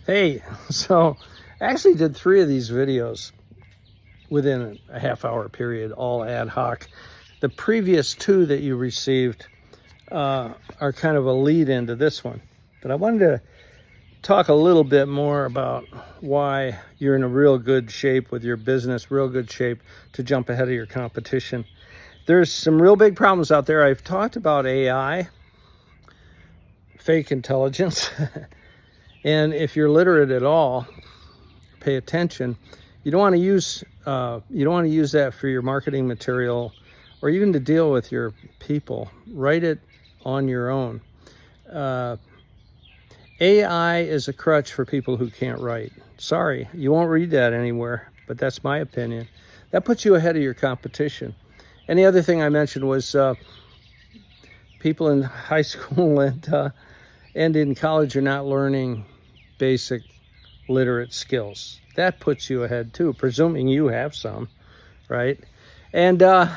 Hey, so I actually did 3 of these videos within a half-hour period, all ad hoc. The previous 2 that you received are kind of a lead into this one. But I wanted to talk a little bit more about why you're in a real good shape with your business, real good shape to jump ahead of your competition. There's some real big problems out there. I've talked about AI, fake intelligence. And if you're literate at all, pay attention. You don't want to use that for your marketing material or even to deal with your people. Write it on your own. AI is a crutch for people who can't write. Sorry, you won't read that anywhere, but that's my opinion. That puts you ahead of your competition. And the other thing I mentioned was people in high school and in college are not learning basic literate skills. That puts you ahead too, presuming you have some, right? And the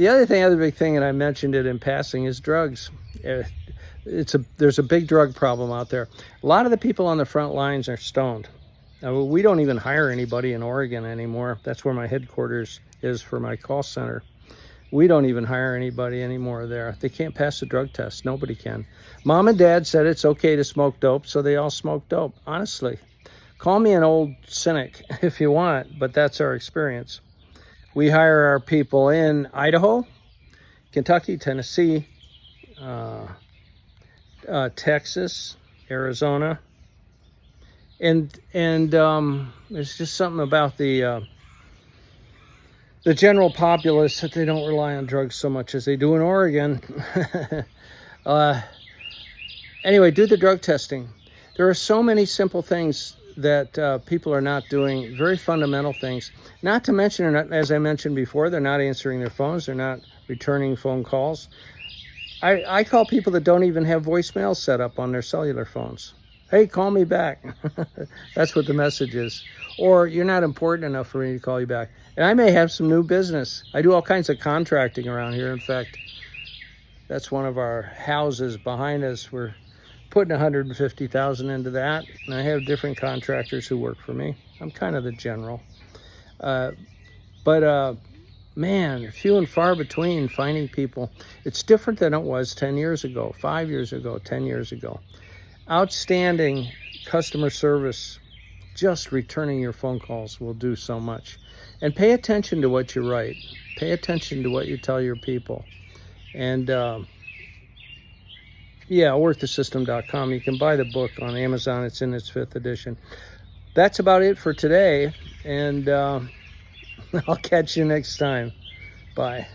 other big thing, and I mentioned it in passing, is drugs. There's a big drug problem out there. A lot of the people on the front lines are stoned. Now, we don't even hire anybody in Oregon anymore. That's where my headquarters is for my call center. We don't even hire anybody anymore there. They can't pass the drug test. Nobody can. Mom and dad said it's okay to smoke dope, so they all smoke dope. Honestly, call me an old cynic if you want, but that's our experience. We hire our people in Idaho, Kentucky, Tennessee, Texas, Arizona, and there's just something about the general populace that they don't rely on drugs so much as they do in Oregon. Anyway, do the drug testing. There are so many simple things that people are not doing, very fundamental things. Not to mention, as I mentioned before, they're not answering their phones. They're not returning phone calls. I call people that don't even have voicemail set up on their cellular phones. Hey, call me back. That's what the message is. Or you're not important enough for me to call you back. And I may have some new business. I do all kinds of contracting around here. In fact, that's one of our houses behind us. We're putting $150,000 into that. And I have different contractors who work for me. I'm kind of the general. Man, few and far between finding people. It's different than it was 10 years ago, 5 years ago, 10 years ago. Outstanding customer service, just returning your phone calls will do so much. And pay attention to what you write. Pay attention to what you tell your people. And workthesystem.com. You can buy the book on Amazon. It's in its 5th edition. That's about it for today. And I'll catch you next time. Bye.